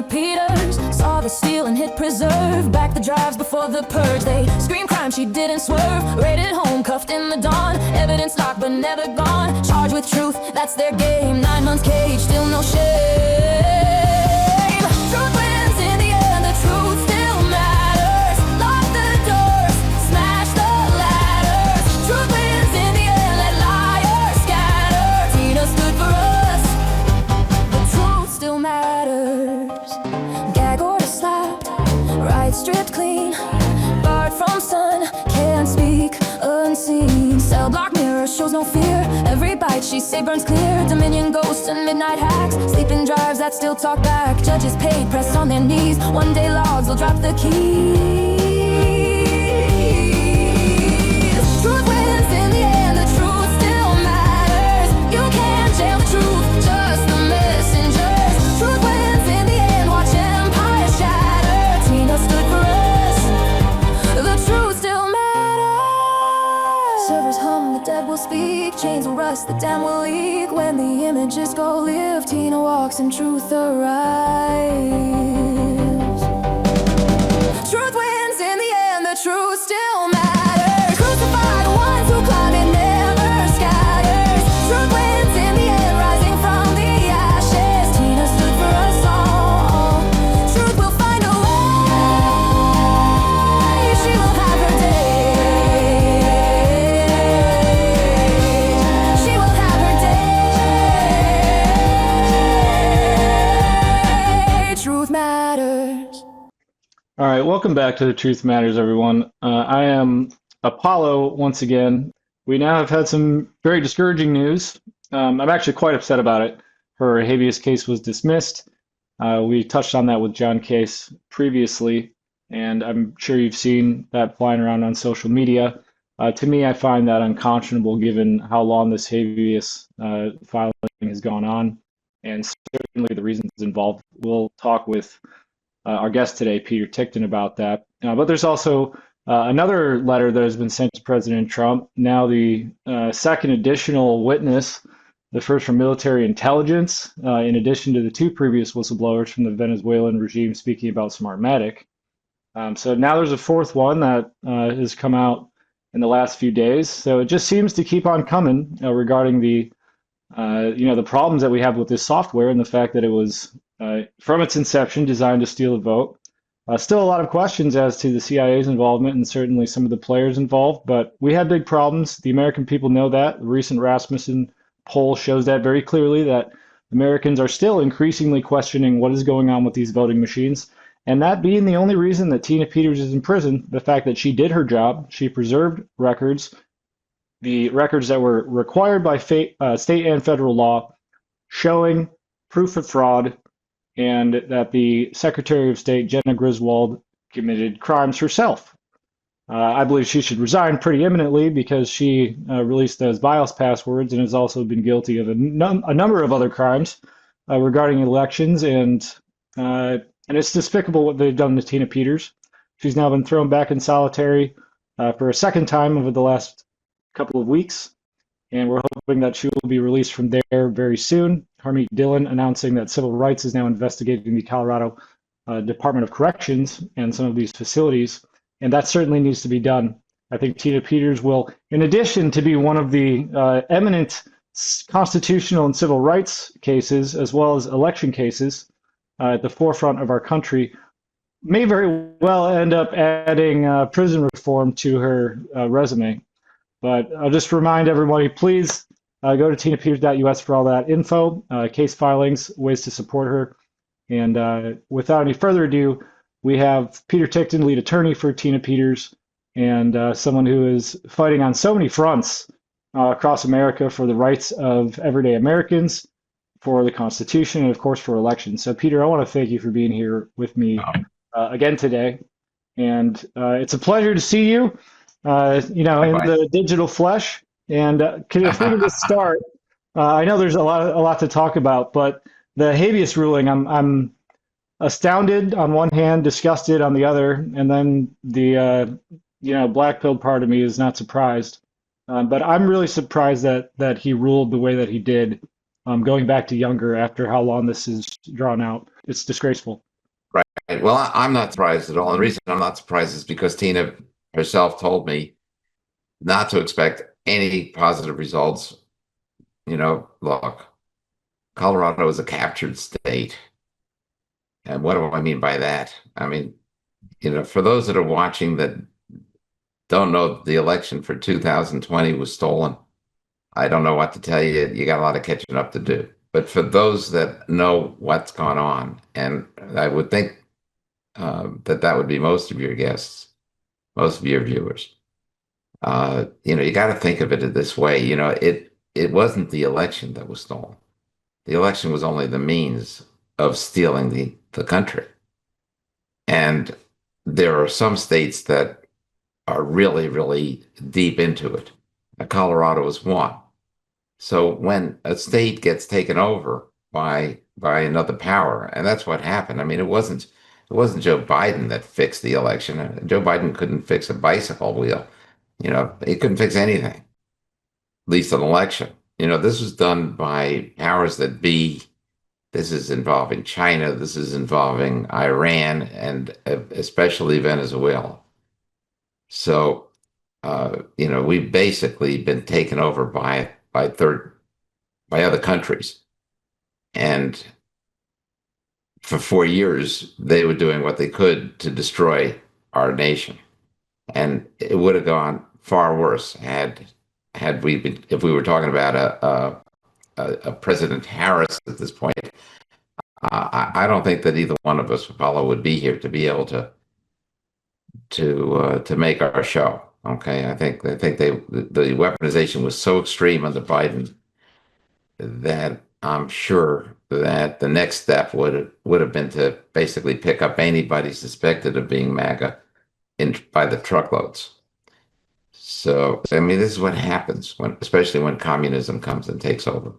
Tina Peters saw the steal and hit preserve. Back the drives before the purge. They scream crime, she didn't swerve. Raided home, cuffed in the dawn. Evidence locked but never gone. Charged with truth, that's their game. 9 months cage, still no shame. Truth wins in the end, the truth still matters. Lock the doors, smash the ladders. Truth wins in the end, let liars scatter. Tina stood for us, the truth still matters. Gag order slapped, right stripped clean. Barred from sun, can't speak unseen. Cell block mirror shows no fear. Every bite she say burns clear. Dominion ghosts and midnight hacks. Sleeping drives that still talk back. Judges paid, pressed on their knees. One day logs will drop the keys. Truth wins in the end, the truth still matters. You can't jail the truth, just the messengers. Truth wins in the end, watch empire shatter. Tina stood for us, the truth still matters. Servers hum, the dead will speak. Chains will rust, the dam will leak. When the images go live, Tina walks and truth arrives. Truth wins in the end, the truth still matters. Crucify the ones who climb, it never scatters. Truth wins in the end, rising from the ashes. Tina stood for us all. Truth will find a way. She will have her day. She will have her day. Truth matters. All right, welcome back to The Truth Matters, everyone. I am Apollo once again. We now have had some very discouraging news. I'm actually quite upset about it. Her habeas case was dismissed. We touched on that with John Case previously, and I'm sure you've seen that flying around on social media. To me, I find that unconscionable given how long this habeas filing has gone on, and certainly the reasons involved. We'll talk with our guest today, Peter Ticktin, about that. But there's also another letter that has been sent to President Trump, now the second additional witness, the first from military intelligence, in addition to the 2 previous whistleblowers from the Venezuelan regime speaking about Smartmatic. So now there's a 4th one that has come out in the last few days. So it just seems to keep on coming regarding the the problems that we have with this software and the fact that it was from its inception designed to steal a vote. Still a lot of questions as to the CIA's involvement and certainly some of the players involved, but we had big problems. The American people know that. The recent Rasmussen poll shows that very clearly, that Americans are still increasingly questioning what is going on with these voting machines. And that being the only reason that Tina Peters is in prison, the fact that she did her job, she preserved records, the records that were required by state and federal law, showing proof of fraud, and that the Secretary of State, Jenna Griswold, committed crimes herself. I believe she should resign pretty imminently because she released those BIOS passwords and has also been guilty of a number of other crimes regarding elections, and it's despicable what they've done to Tina Peters. She's now been thrown back in solitary for a second time over the last couple of weeks, and we're hoping that she will be released from there very soon. Harmeet Dillon announcing that Civil Rights is now investigating the Colorado Department of Corrections and some of these facilities, and that certainly needs to be done. I think Tina Peters will, in addition to be one of the eminent constitutional and civil rights cases, as well as election cases at the forefront of our country, may very well end up adding prison reform to her resume. But I'll just remind everybody, please go to tinapeters.us for all that info, case filings, ways to support her. And without any further ado, we have Peter Ticktin, lead attorney for Tina Peters, and someone who is fighting on so many fronts across America for the rights of everyday Americans, for the Constitution, and of course for elections. So Peter, I want to thank you for being here with me again today. And it's a pleasure to see you. In the digital flesh. And if we can just start, I know there's a lot to talk about, but the habeas ruling, I'm astounded on one hand, disgusted on the other, and then the black-pilled part of me is not surprised. But I'm really surprised that he ruled the way that he did, going back to younger after how long this is drawn out. It's disgraceful. Right. Well, I'm not surprised at all. And the reason I'm not surprised is because Tina herself told me not to expect any positive results. Look, Colorado is a captured state. And what do I mean by that? I mean, for those that are watching that don't know the election for 2020 was stolen, I don't know what to tell you. You got a lot of catching up to do. But for those that know what's gone on, and I would think that would be most of your guests, most of your viewers, you got to think of it this way. It wasn't the election that was stolen. The election was only the means of stealing the country. And there are some states that are really, really deep into it. Colorado is one. So when a state gets taken over by another power, and that's what happened. I mean, it wasn't Joe Biden that fixed the election. Joe Biden couldn't fix a bicycle wheel. He couldn't fix anything, at least an election. This was done by powers that be. This is involving China. This is involving Iran and especially Venezuela. So, we've basically been taken over by other countries. And for 4 years, they were doing what they could to destroy our nation. And it would have gone far worse had we been, if we were talking about a President Harris at this point. I don't think that either one of us, Apollo, would be here to be able to make our show. Okay, I think the weaponization was so extreme under Biden that I'm sure that the next step would have been to basically pick up anybody suspected of being MAGA by the truckloads. So I mean, this is what happens especially when communism comes and takes over.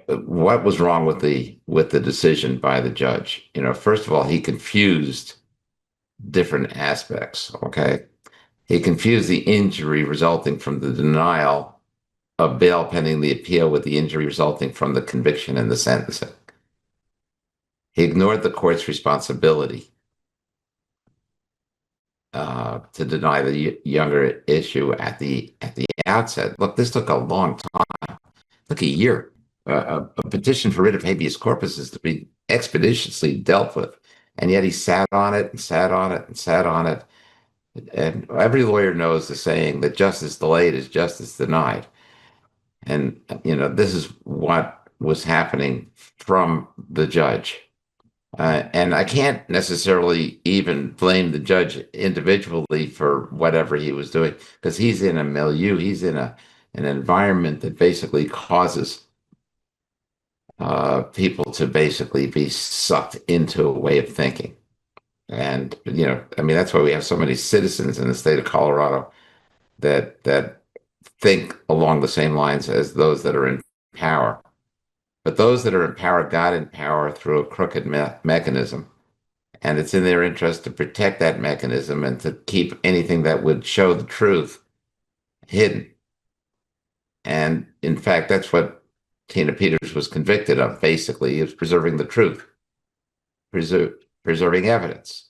What was wrong with the decision by the judge? First of all, he confused different aspects. Okay, he confused the injury resulting from the denial of bail pending the appeal with the injury resulting from the conviction and the sentencing. He ignored the court's responsibility to deny the younger issue at the outset. Look, this took a long time. It took a year. A petition for writ of habeas corpus is to be expeditiously dealt with, and yet he sat on it and sat on it and sat on it. And every lawyer knows the saying that justice delayed is justice denied. And, this is what was happening from the judge. And I can't necessarily even blame the judge individually for whatever he was doing, because he's in a milieu, he's in an environment that basically causes people to basically be sucked into a way of thinking. And, I mean, that's why we have so many citizens in the state of Colorado that think along the same lines as those that are in power. But those that are in power got in power through a crooked mechanism. And it's in their interest to protect that mechanism and to keep anything that would show the truth hidden. And in fact, that's what Tina Peters was convicted of, basically, is preserving the truth, preserving evidence,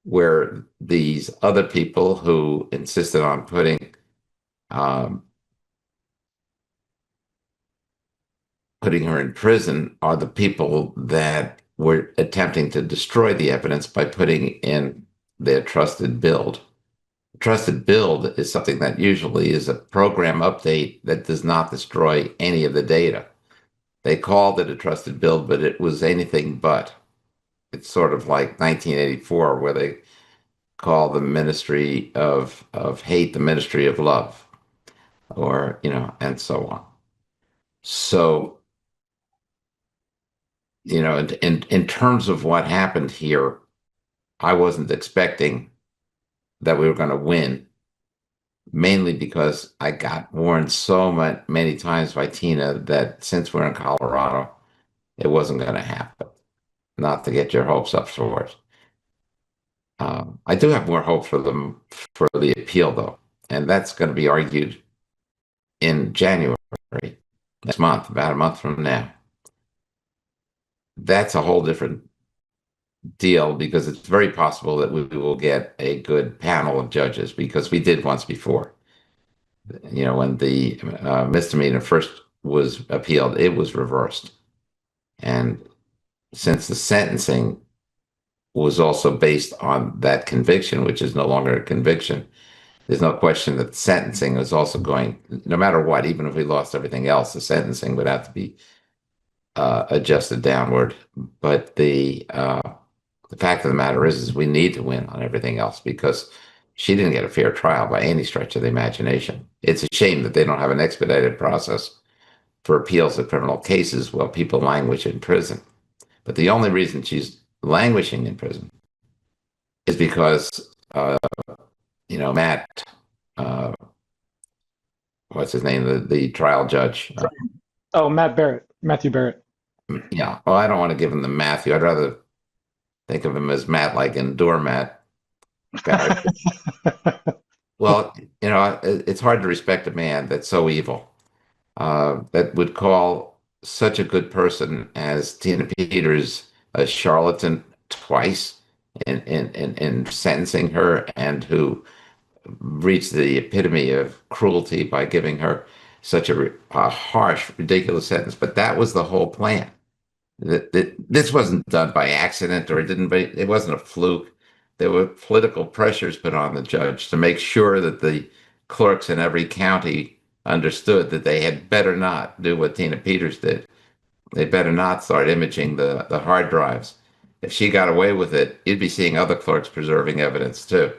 where these other people who insisted on um, putting her in prison are the people that were attempting to destroy the evidence by putting in their trusted build. Trusted build is something that usually is a program update that does not destroy any of the data. They called it a trusted build, but it was anything but. It's sort of like 1984, where they call the Ministry of Hate the Ministry of Love, or, and so on. So, in terms of what happened here, I wasn't expecting that we were going to win, mainly because I got warned so many times by Tina that since we're in Colorado, it wasn't going to happen. Not to get your hopes up for it. I do have more hope for the appeal, though, and that's going to be argued in January, next month, about a month from now. That's a whole different deal because it's very possible that we will get a good panel of judges because we did once before. When the misdemeanor first was appealed, it was reversed. And since the sentencing was also based on that conviction, which is no longer a conviction, there's no question that the sentencing is also going, no matter what, even if we lost everything else, the sentencing would have to be adjusted downward. But the fact of the matter is we need to win on everything else because she didn't get a fair trial by any stretch of the imagination. It's a shame that they don't have an expedited process for appeals of criminal cases while people languish in prison. But the only reason she's languishing in prison is because, Matt, uh, what's his name, the trial judge. Oh, Matthew Barrett. Yeah, well, I don't want to give him the Matthew. I'd rather think of him as Matt like in doormat. Barrett. Well, it's hard to respect a man that's so evil, that would call such a good person as Tina Peters a charlatan twice in sentencing her, and who reached the epitome of cruelty by giving her such a harsh, ridiculous sentence. But that was the whole plan. This wasn't done by accident, or it wasn't a fluke. There were political pressures put on the judge to make sure that the clerks in every county understood that they had better not do what Tina Peters did. They better not start imaging the hard drives. If she got away with it, you'd be seeing other clerks preserving evidence too.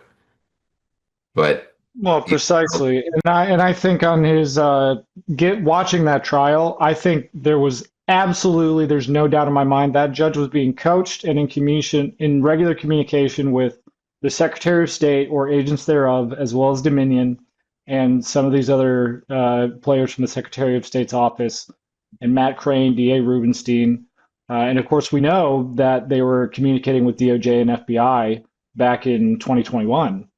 But Well, precisely, and I think on his watching that trial, I think there's no doubt in my mind that judge was being coached and in regular communication with the Secretary of State or agents thereof, as well as Dominion and some of these other players from the Secretary of State's office, and Matt Crane, DA Rubenstein, and of course we know that they were communicating with DOJ and FBI back in 2021.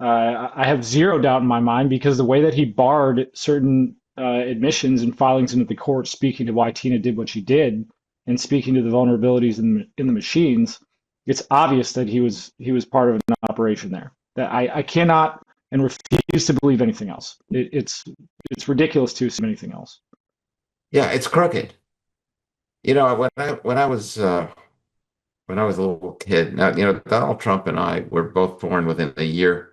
I have zero doubt in my mind because the way that he barred certain admissions and filings into the court, speaking to why Tina did what she did, and speaking to the vulnerabilities in the machines, it's obvious that he was part of an operation there. That I cannot and refuse to believe anything else. It's ridiculous to assume anything else. yeah, it's crooked. When I was a little kid, now, Donald Trump and I were both born within a year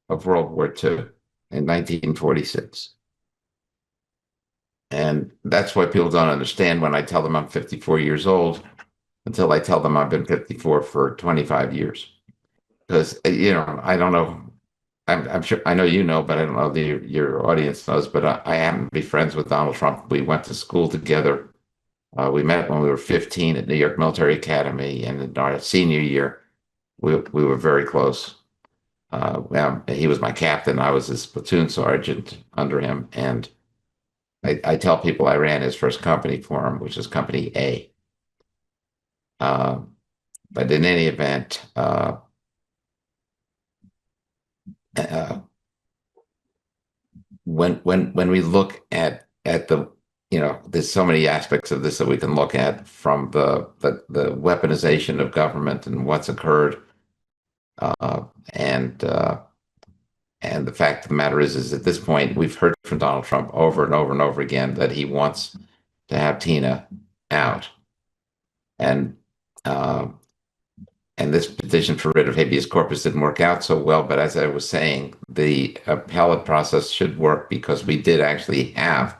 of World War II in 1946. And that's why people don't understand when I tell them I'm 54 years old until I tell them I've been 54 for 25 years. Because, I don't know. I'm sure I know but I don't know your audience knows. But I happen to be friends with Donald Trump. We went to school together. We met when we were 15 at New York Military Academy, and in our senior year, we were very close. He was my captain. I was his platoon sergeant under him, and I tell people I ran his first company for him, which is Company A. But in any event, when we look at the there's so many aspects of this that we can look at, from the weaponization of government and what's occurred, uh, and uh, and the fact of the matter is at this point we've heard from Donald Trump over and over and over again that he wants to have Tina out, and uh, and this petition for writ of habeas corpus didn't work out so well. But as I was saying, the appellate process should work because we did actually have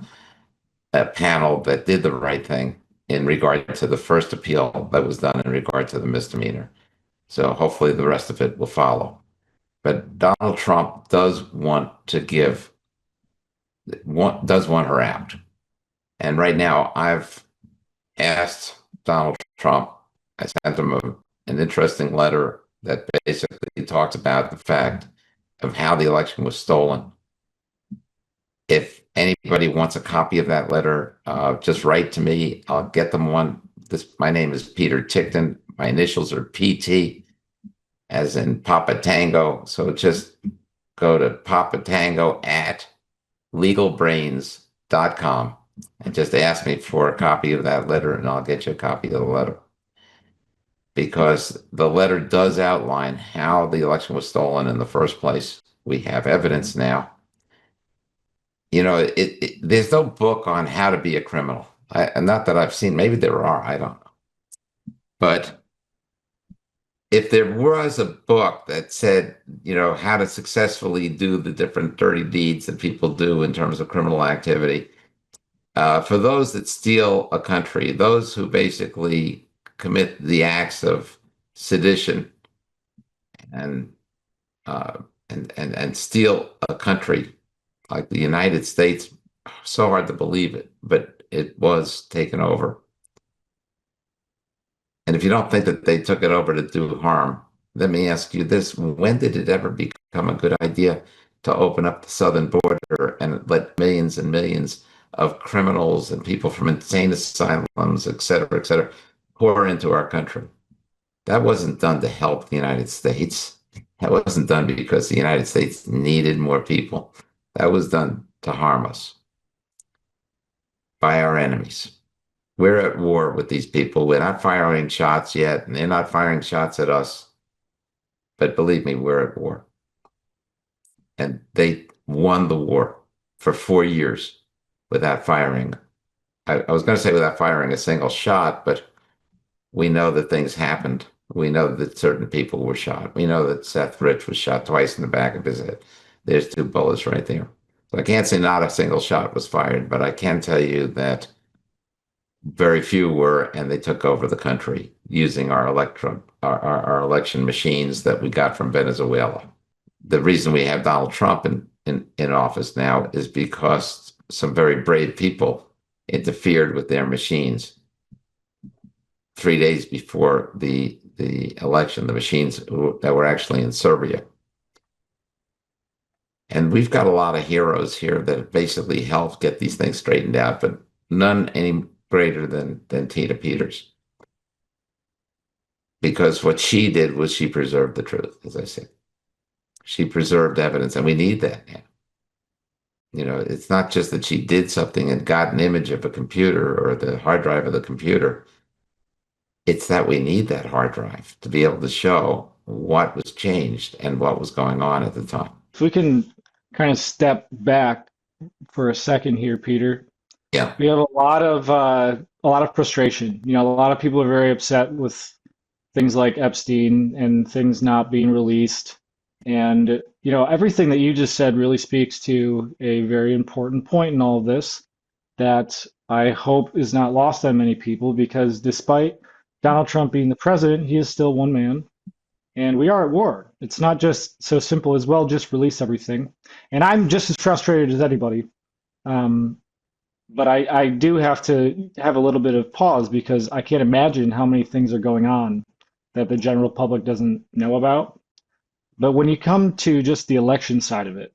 a panel that did the right thing in regard to the first appeal that was done in regard to the misdemeanor. So hopefully the rest of it will follow. But Donald Trump does want her out. And right now I've asked Donald Trump, I sent him an interesting letter that basically talks about the fact of how the election was stolen. If anybody wants a copy of that letter, just write to me. I'll get them one. My name is Peter Ticktin. My initials are PT, as in Papa Tango. So just go to Papa Tango at legalbrains.com and just ask me for a copy of that letter, and I'll get you a copy of the letter. because the letter does outline how the election was stolen in the first place. We have evidence now. There's no book on how to be a criminal. Not that I've seen. Maybe there are. I don't know. But if there was a book that said, how to successfully do the different dirty deeds that people do in terms of criminal activity, for those that steal a country, those who basically commit the acts of sedition and uh, and steal a country like the United States, so hard to believe it, but it was taken over. And if you don't think that they took it over to do harm, let me ask you this: when did it ever become a good idea to open up the southern border and let millions and millions of criminals and people from insane asylums, et cetera, pour into our country? That wasn't done to help the United States. That wasn't done because the United States needed more people. That was done to harm us by our enemies. We're at war with these people. We're not firing shots yet, and they're not firing shots at us. But believe me, we're at war. And they won the war for 4 years without firing. I was going to say without firing a single shot, but we know that things happened. We know that certain people were shot. We know that Seth Rich was shot twice in the back of his head. There's 2 bullets right there. So I can't say not a single shot was fired, but I can tell you that very few were, and they took over the country using our election machines that we got from Venezuela. The reason we have Donald Trump in office now is because some very brave people interfered with their machines 3 days before the election, the machines that were actually in Serbia. And we've got a lot of heroes here that basically helped get these things straightened out, but none any greater than Tina Peters. Because what she did was she preserved the truth, as I said. She preserved evidence, and we need that now. It's not just that she did something and got an image of a computer or the hard drive of the computer. It's that we need that hard drive to be able to show what was changed and what was going on at the time. If we can kind of step back for a second here, Peter, Yeah. we have a lot of frustration. A lot of people are very upset with things like Epstein and things not being released. And everything that you just said really speaks to a very important point in all of this that I hope is not lost on many people, because despite Donald Trump being the president, he is still one man. And we are at war. It's not just so simple as, well, just release everything. And I'm just as frustrated as anybody. Um, but I do have to have a little bit of pause, because I can't imagine how many things are going on that the general public doesn't know about. But when you come to just the election side of it,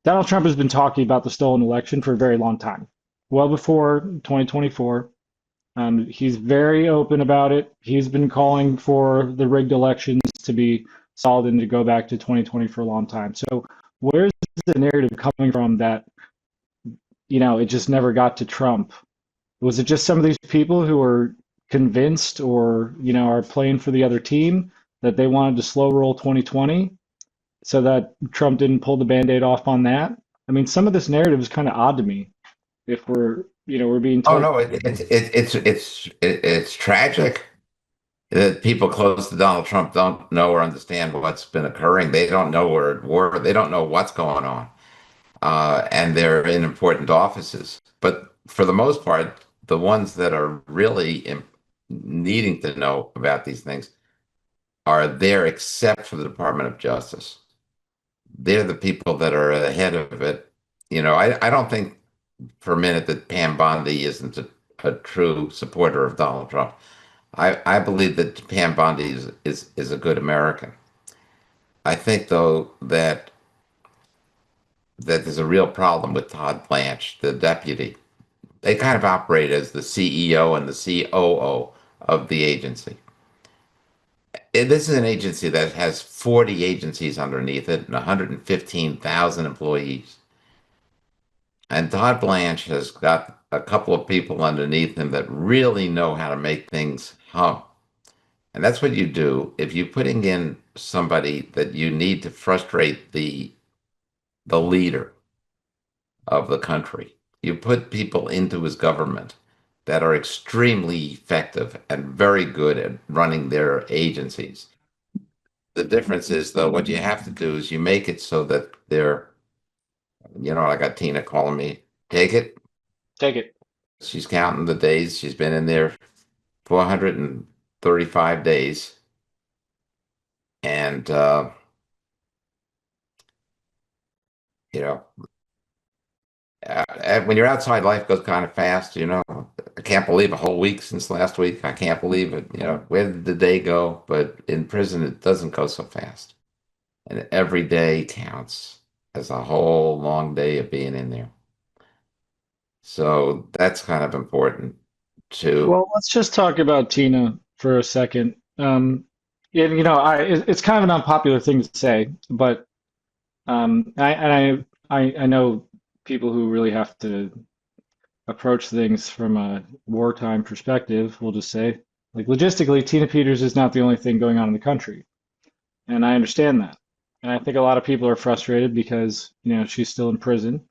Donald Trump has been talking about the stolen election for a very long time, well before 2024. He's very open about it. He's been calling for the rigged elections to be solved and to go back to 2020 for a long time. So where's the narrative coming from that, it just never got to Trump? Was it just some of these people who were convinced, or, are playing for the other team, that they wanted to slow roll 2020 so that Trump didn't pull the Band-Aid off on that? I mean, some of this narrative is kind of odd to me if we're being Oh told. no, it's tragic that people close to Donald Trump don't know or understand what's been occurring. They don't know we're at war. They don't know what's going on, and they're in important offices. But for the most part, the ones that are really needing to know about these things are there, except for the Department of Justice. They're the people that are ahead of it. I don't think for a minute that Pam Bondi isn't a true supporter of Donald Trump. I believe that Pam Bondi is a good American. I think, though, that there's a real problem with Todd Blanche, the deputy. They kind of operate as the CEO and the COO of the agency. This is an agency that has 40 agencies underneath it and 115,000 employees. And Todd Blanche has got a couple of people underneath him that really know how to make things hum. And that's what you do if you're putting in somebody that you need to frustrate the leader of the country. You put people into his government that are extremely effective and very good at running their agencies. The difference is, though, what you have to do is you make it so that they're, I got Tina calling me, take it. Take it. She's counting the days. She's been in there 435 days. And, you know, when you're outside, life goes kind of fast. I can't believe a whole week since last week. I can't believe it. Where did the day go? But in prison, it doesn't go so fast. And every day counts as a whole long day of being in there. So that's kind of important too. Well, let's just talk about Tina for a second. And it's kind of an unpopular thing to say, but I know people who really have to approach things from a wartime perspective. We'll just say, like logistically, Tina Peters is not the only thing going on in the country, and I understand that. And I think a lot of people are frustrated because she's still in prison.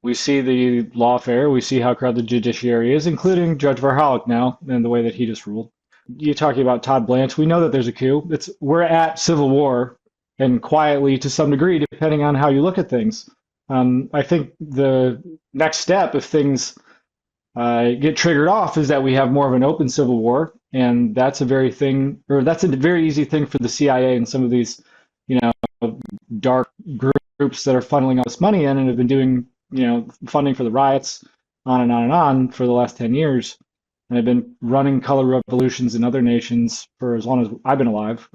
We see the lawfare. We see how crowded the judiciary is, including Judge Varhalik now and the way that he just ruled. You're talking about Todd Blanche. We know that there's a coup. We're at civil war, and quietly to some degree, depending on how you look at things. I think the next step, if things get triggered off, is that we have more of an open civil war, and that's a very easy thing for the CIA and some of these, dark groups that are funneling all this money in and have been doing, funding for the riots, on and on and on for the last 10 years, and have been running color revolutions in other nations for as long as I've been alive.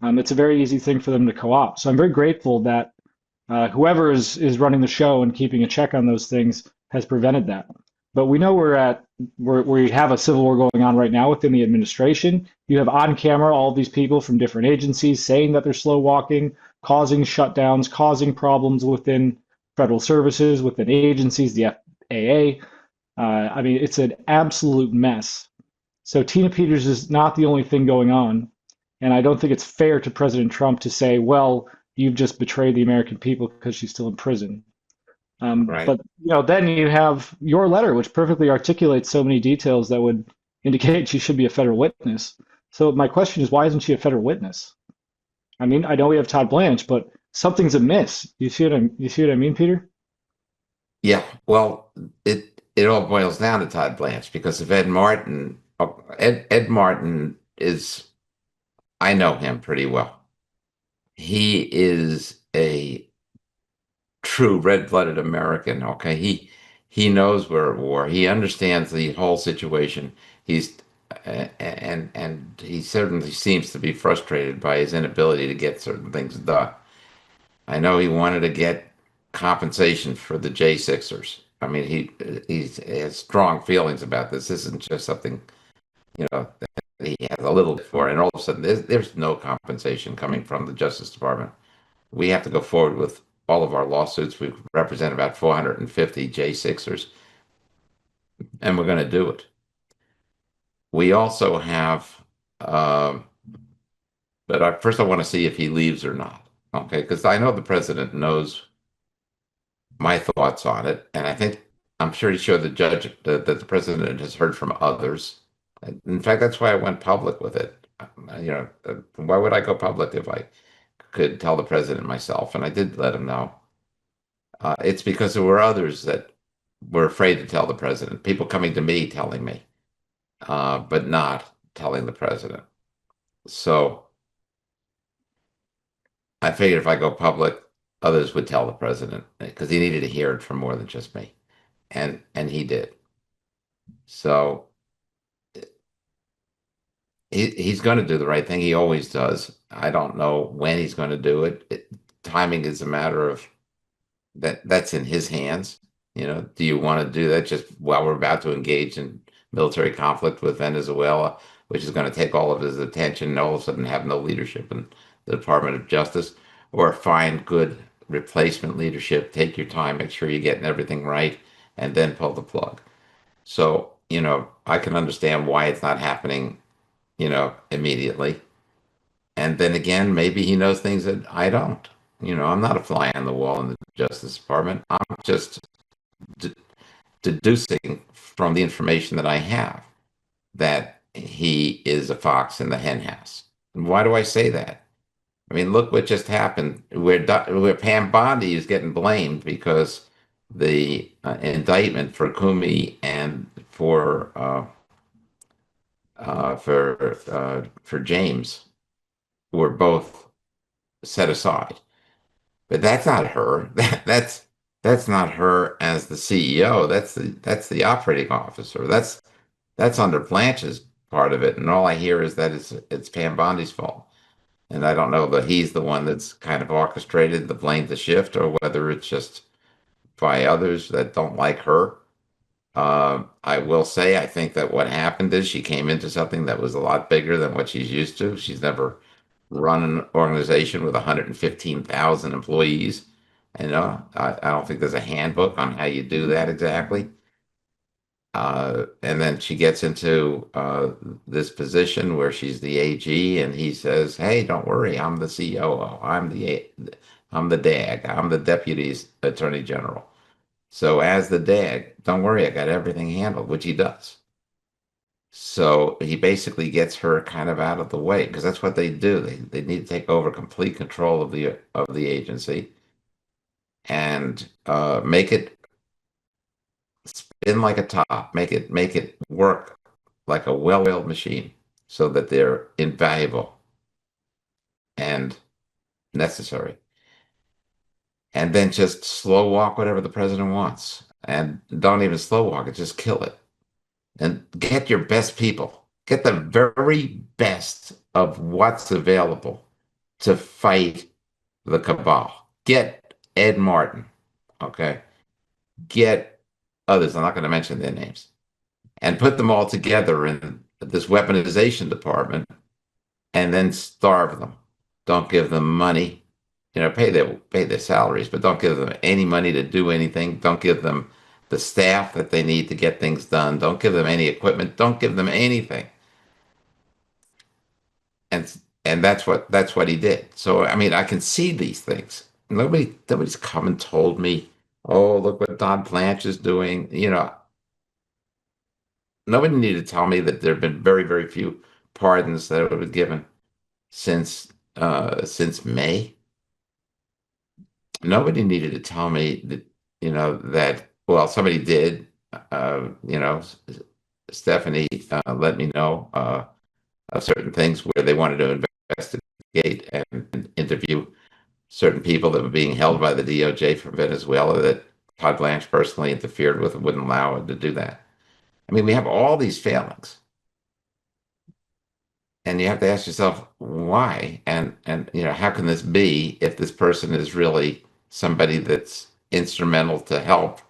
It's a very easy thing for them to co-opt. So I'm very grateful that whoever is running the show and keeping a check on those things has prevented that. But we know we have a civil war going on right now within the administration. You have on camera all these people from different agencies saying that they're slow walking, causing shutdowns, causing problems within federal services, within agencies, the FAA. I mean, it's an absolute mess. So Tina Peters is not the only thing going on. And I don't think it's fair to President Trump to say, well, you've just betrayed the American people because she's still in prison. Right. But then you have your letter, which perfectly articulates so many details that would indicate she should be a federal witness. So my question is, why isn't she a federal witness? I mean, I know we have Todd Blanche, but something's amiss. You see what I mean, Peter? Yeah. Well, it all boils down to Todd Blanche because of Ed Martin is, I know him pretty well. He is a true red-blooded American. Okay, he knows we're at war. He understands the whole situation. He's and he certainly seems to be frustrated by his inability to get certain things done. I know he wanted to get compensation for the J6ers. I mean, he has strong feelings about this. This isn't just something that he has a little bit for, and all of a sudden there's no compensation coming from the Justice Department. We have to go forward with all of our lawsuits. We represent about 450 J6ers, and we're going to do it. We also have, but first I want to see if he leaves or not. Okay, because I know the president knows my thoughts on it, and I'm pretty sure that the president has heard from others. In fact, that's why I went public with it. Why would I go public if I could tell the president myself? And I did let him know. It's because there were others that were afraid to tell the president. People coming to me telling me, but not telling the president. So I figured if I go public, others would tell the president because he needed to hear it from more than just me, and he did. So he's going to do the right thing. He always does. I don't know when he's going to do it. Timing is a matter of that's in his hands. Do you want to do that just while we're about to engage in military conflict with Venezuela, which is going to take all of his attention and all of a sudden have no leadership in the Department of Justice, or find good replacement leadership, take your time, make sure you're getting everything right, and then pull the plug. So, I can understand why it's not happening immediately. And then again, maybe he knows things that I don't. I'm not a fly on the wall in the Justice Department. I'm just d deducing from the information that I have that he is a fox in the hen house. And why do I say that? I mean, look what just happened where Pam Bondi is getting blamed because the indictment for Kumi and for James were both set aside. But that's not her. That's not her as the CEO. That's the operating officer. That's under Blanche's part of it. And all I hear is that it's Pam Bondi's fault. And I don't know that he's the one that's kind of orchestrated the blame to shift or whether it's just by others that don't like her. I will say, I think that what happened is she came into something that was a lot bigger than what she's used to. She's never run an organization with 115,000 employees. I don't think there's a handbook on how you do that exactly. And then she gets into this position where she's the AG, and he says, "Hey, don't worry, I'm the COO. I'm the DAG. I'm the Deputy Attorney General. So as the DAG, don't worry, I got everything handled," which he does. So he basically gets her kind of out of the way because that's what they do. They need to take over complete control of the agency and make it spin like a top, make it work like a well-oiled machine so that they're invaluable and necessary. And then just slow walk whatever the president wants. And don't even slow walk it, just kill it. And get your best people. Get the very best of what's available to fight the cabal. Get Ed Martin, okay? Get others, I'm not going to mention their names, and put them all together in this weaponization department and then starve them. Don't give them money. Pay their salaries, but don't give them any money to do anything. Don't give them the staff that they need to get things done. Don't give them any equipment. Don't give them anything. And that's what he did. So I mean, I can see these things. Nobody's come and told me, oh, look what Don Blanche is doing. Nobody needed to tell me that there have been very, very few pardons that have been given since May. Nobody needed to tell me that, well, somebody did. Stephanie let me know of certain things where they wanted to investigate and interview certain people that were being held by the DOJ from Venezuela that Todd Blanche personally interfered with and wouldn't allow him to do that. I mean, we have all these failings, and you have to ask yourself why, and how can this be if this person is really somebody that's instrumental to help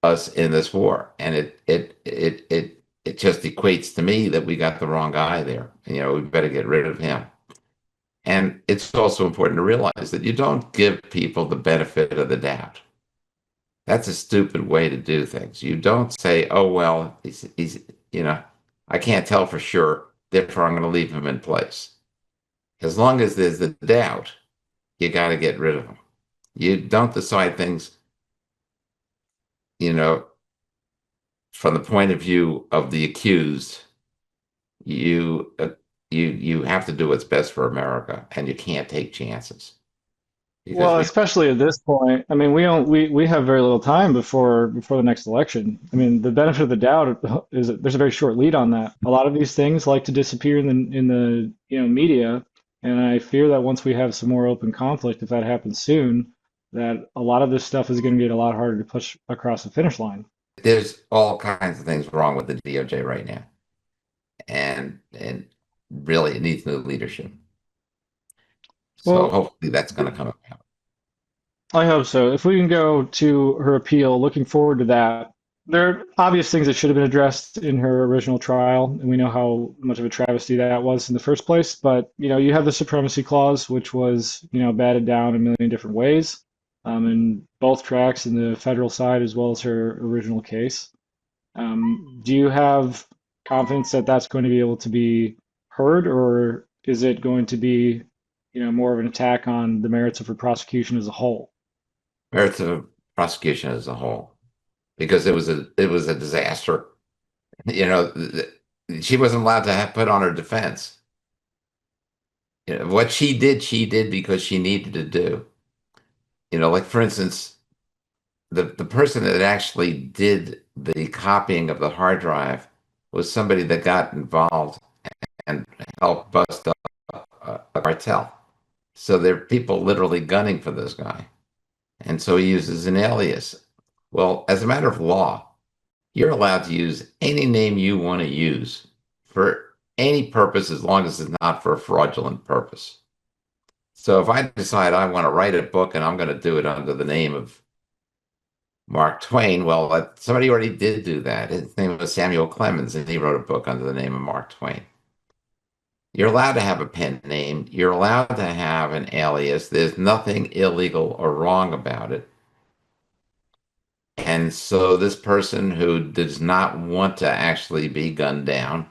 us in this war? And it just equates to me that we got the wrong guy there. We better get rid of him. And it's also important to realize that you don't give people the benefit of the doubt. That's a stupid way to do things. You don't say, "Oh well, I can't tell for sure, therefore I'm going to leave him in place." As long as there's the doubt, you got to get rid of him. You don't decide things, you know, from the point of view of the accused. You have to do what's best for America, and you can't take chances because Well, especially at this point, I mean, we have very little time before the next election. I mean, the benefit of the doubt is that there's a very short lead on that. A lot of these things like to disappear in the media, and I fear that once we have some more open conflict, if that happens soon, that a lot of this stuff is going to get a lot harder to push across the finish line. there's all kinds of things wrong with the DOJ right now, and really it needs new leadership. So Well, hopefully that's going to come about. I hope so. If we can go to her appeal, looking forward to that. There are obvious things that should have been addressed in her original trial, and we know how much of a travesty that was in the first place. But you have the supremacy clause, which was batted down a million different ways, in both tracks, in the federal side as well as her original case. Do you have confidence that that's going to be able to be heard, or is it going to be, more of an attack on the merits of her prosecution as a whole? merits of prosecution as a whole, because it was a disaster. You know, she wasn't allowed to have put on her defense. What she did because she needed to do. Like for instance, the person that actually did the copying of the hard drive was somebody that got involved and helped bust up a cartel. So there are people literally gunning for this guy. And so he uses an alias. Well, as a matter of law, you're allowed to use any name you want to use for any purpose as long as it's not for a fraudulent purpose. So if I decide I want to write a book and I'm going to do it under the name of Mark Twain, well, somebody already did do that. His name was Samuel Clemens, and he wrote a book under the name of Mark Twain. You're allowed to have a pen name. You're allowed to have an alias. There's nothing illegal or wrong about it. And so this person who does not want to actually be gunned down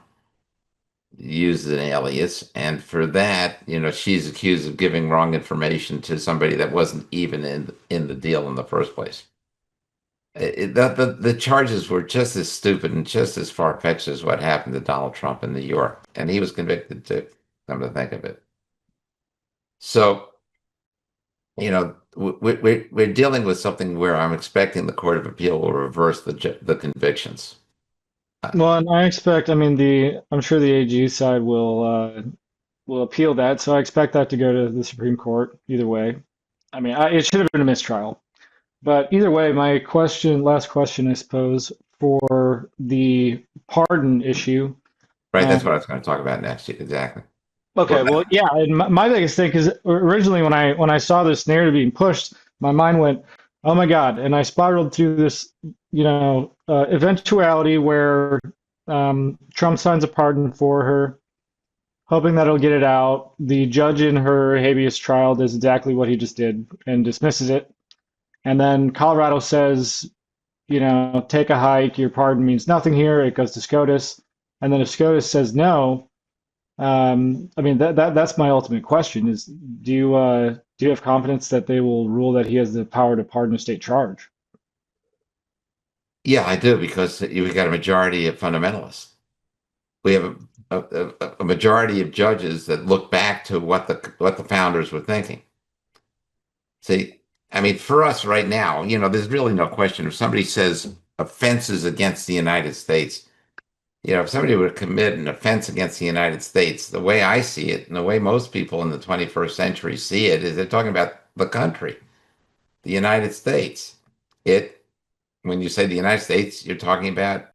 uses an alias. And for that, she's accused of giving wrong information to somebody that wasn't even in the deal in the first place. The charges were just as stupid and just as far-fetched as what happened to Donald Trump in New York. And he was convicted too, come to think of it. So, we're dealing with something where I'm expecting the Court of Appeal will reverse the convictions. Well, and I expect, I mean, I'm sure the AG side will appeal that, so I expect that to go to the Supreme Court either way. I mean, it should have been a mistrial, but either way, my last question, I suppose, for the pardon issue. Right, Um, that's what I was going to talk about next. Exactly. Well, okay, well, yeah, and my biggest thing is originally when I saw this narrative being pushed, my mind went, "Oh my God!" And I spiraled through this, eventuality where Trump signs a pardon for her, hoping that he'll get it out. The judge in her habeas trial does exactly what he just did and dismisses it. And then Colorado says, take a hike. Your pardon means nothing here. It goes to SCOTUS. And then if SCOTUS says no, I mean that's my ultimate question: is do you have confidence that they will rule that he has the power to pardon a state charge? yeah, I do because we got a majority of fundamentalists. We have a majority of judges that look back to what the founders were thinking. See, I mean, for us right now, there's really no question. If somebody says offenses against the United States, if somebody were to commit an offense against the United States, the way I see it, and the way most people in the 21st century see it, is they're talking about the country, the United States. When you say the United States, you're talking about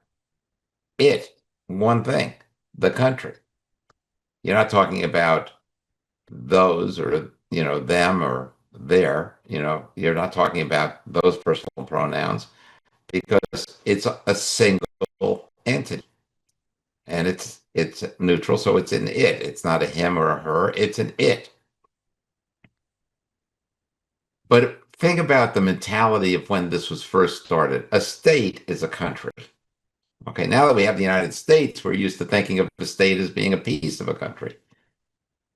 one thing, the country. You're not talking about those or, them or their, you're not talking about those personal pronouns because it's a single entity and it's neutral. So it's an it. It's not a him or a her. It's an it. But think about the mentality of when this was first started. A state is a country. Okay, now that we have the United States, we're used to thinking of a state as being a piece of a country.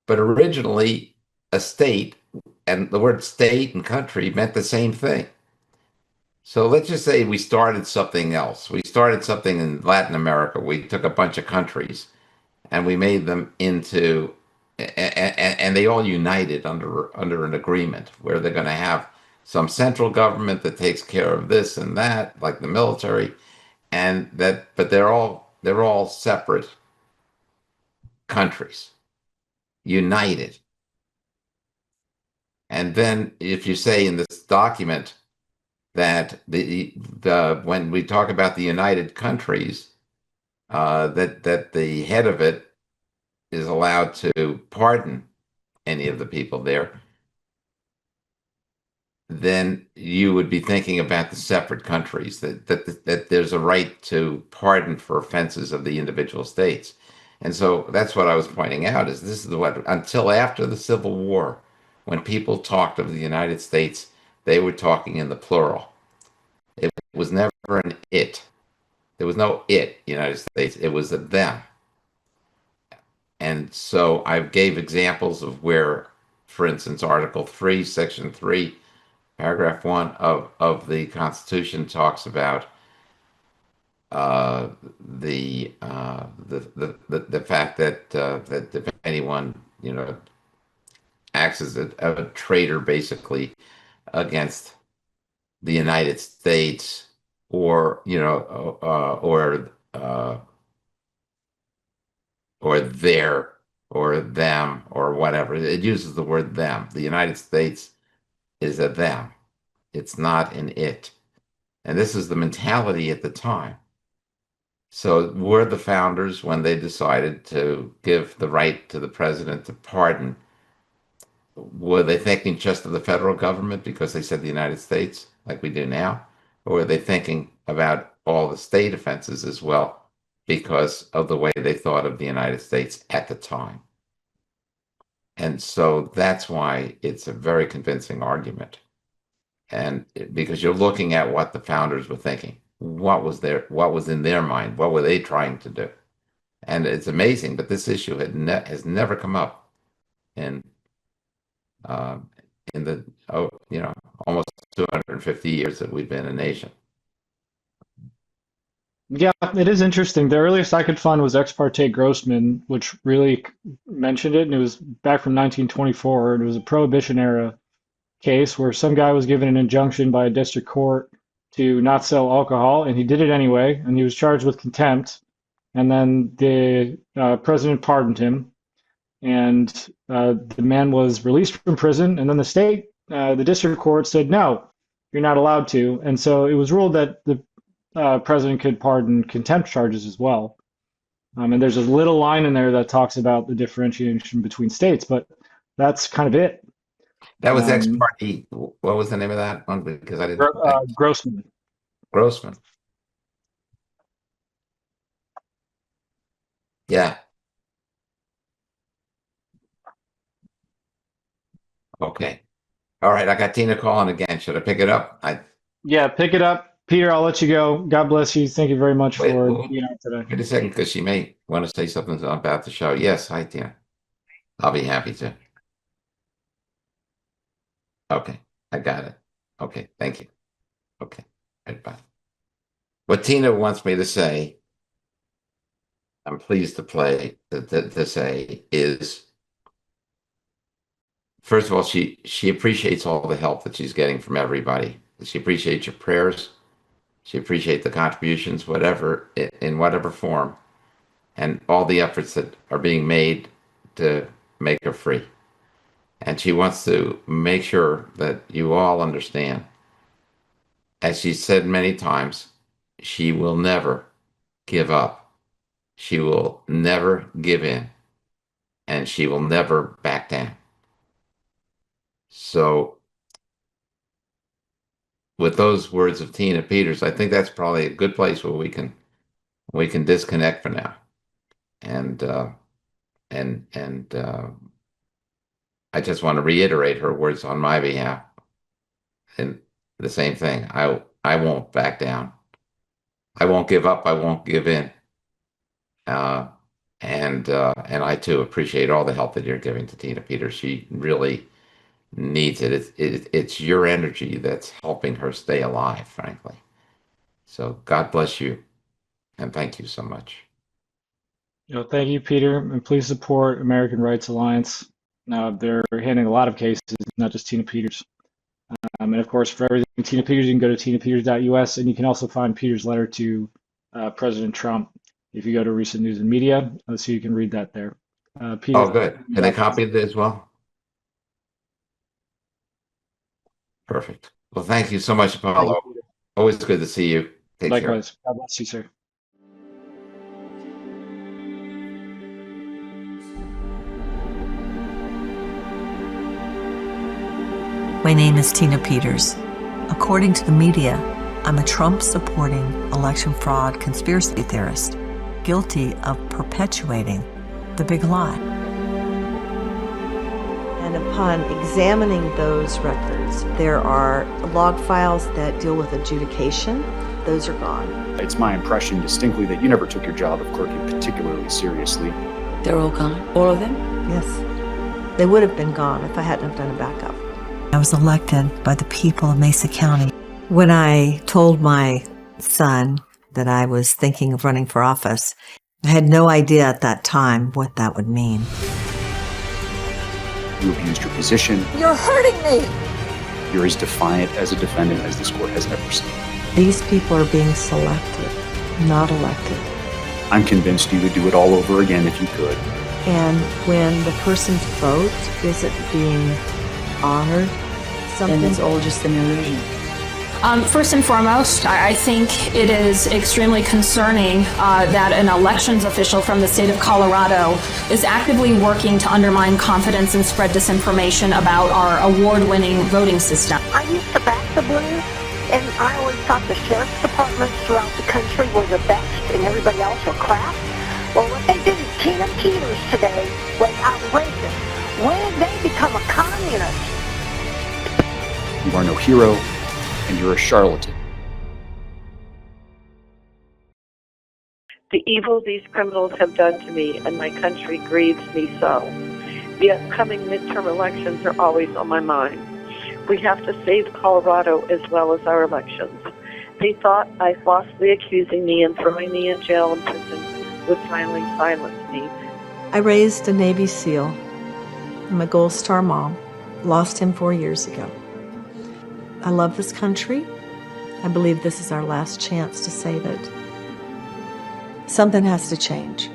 But originally, a state and the word state and country meant the same thing. So let's just say we started something else. We started something in Latin America. We took a bunch of countries and we made them into, and they all united under an agreement where they're going to have some central government that takes care of this and that, like the military, but they're all separate countries, united. And then if you say in this document that when we talk about the United Countries, that the head of it is allowed to pardon any of the people there, then you would be thinking about the separate countries, that there's a right to pardon for offenses of the individual states. And so that's what I was pointing out is this is what until after the Civil War, when people talked of the United States, they were talking in the plural. It was never an it. There was no it, United States. It was a them. And so I gave examples of where, for instance, Article 3, Section 3, Paragraph 1 of the Constitution talks about uh, the fact that if anyone acts as a traitor basically against the United States or or their or them or whatever. It uses the word them. The United States is a them. It's not an it. And this is the mentality at the time. So were the founders, when they decided to give the right to the president to pardon, were they thinking just of the federal government because they said the United States, like we do now? Or were they thinking about all the state offenses as well because of the way they thought of the United States at the time? And so that's why it's a very convincing argument. And because you're looking at what the founders were thinking, what was in their mind, what were they trying to do? And it's amazing, but this issue has never come up in uh, the almost 250 years that we've been a nation. Yeah, it is interesting. The earliest I could find was Ex parte Grossman, which really mentioned it, and it was back from 1924. And it was a Prohibition era case where some guy was given an injunction by a district court to not sell alcohol, and he did it anyway, and he was charged with contempt. And then the president pardoned him, and the man was released from prison. And then the district court said, no, you're not allowed to. And so it was ruled that the president could pardon contempt charges as well. And there's a little line in there that talks about the differentiation between states, but that's kind of it. That was ex parte. What was the name of that one? Because I didn't. Grossman. Grossman. Yeah. Okay. All right. I got Tina calling again. Should I pick it up? Yeah, pick it up. Peter, I'll let you go. God bless you. Thank you very much Wait, for wait, being on today. wait a second, because she may want to say something about the show. Yes. Hi, Tina. I'll be happy to. Okay. I got it. Okay. Thank you. Okay. Right, bye. What Tina wants me to say, I'm pleased to say is, first of all, she appreciates all the help that she's getting from everybody. She appreciates your prayers. She appreciates the contributions, whatever, in whatever form, and all the efforts that are being made to make her free. And she wants to make sure that you all understand, as she said many times, she will never give up. She will never give in, and she will never back down. So with those words of Tina Peters, I think that's probably a good place where we can disconnect for now. And I just want to reiterate her words on my behalf. And the same thing. I won't back down. I won't give up. I won't give in. And I too appreciate all the help that you're giving to Tina Peters. She really needs it. It's your energy that's helping her stay alive, frankly. So God bless you, and thank you so much. Thank you, Peter, and please support American Rights Alliance. They're handling a lot of cases, not just Tina Peters. And of course, for everything Tina Peters, you can go to tinapeters.us, and you can also find Peter's letter to President Trump if you go to recent news and media, so you can read that there. Peter, Oh, good. Can I copy it as well? Perfect. Well, thank you so much, Apollo. Always good to see you. Take care. Likewise. God bless you, sir. My name is Tina Peters. According to the media, I'm a Trump-supporting election fraud conspiracy theorist, guilty of perpetuating the big lie. And upon examining those records, there are log files that deal with adjudication those are gone. It's my impression distinctly that you never took your job of clerking particularly seriously. They're all gone? All of them? Yes. They would have been gone if I hadn't have done a backup. I was elected by the people of Mesa County. When I told my son that I was thinking of running for office, I had no idea at that time what that would mean. You abused your position. You're hurting me! You're as defiant as a defendant as this court has ever seen. These people are being selected, not elected. I'm convinced you would do it all over again if you could. And when the person's vote isn't being honored, something... Then it's all just an illusion. First and foremost, I think it is extremely concerning that an elections official from the state of Colorado is actively working to undermine confidence and spread disinformation about our award-winning voting system. I used to back the Blues, and I always thought the sheriff's departments throughout the country were the best and everybody else were crap. Well, what they did to Tina Peters today was outrageous. When did they become a communist? You are no hero, and you're a charlatan. The evil these criminals have done to me and my country grieves me so. The upcoming midterm elections are always on my mind. We have to save Colorado as well as our elections. They thought by falsely accusing me and throwing me in jail and prison would finally silence me. I raised a Navy SEAL. I'm a Gold Star mom. Lost him 4 years ago. I love this country. I believe this is our last chance to save it. Something has to change.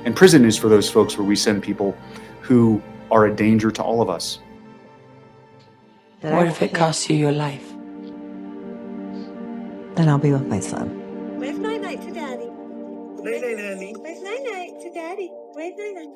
And prison is for those folks where we send people who are a danger to all of us. What if it costs you your life? Then I'll be with my son. Where's night-night to Daddy? Night-night, honey. Where's night-night to Daddy? Where's night-night?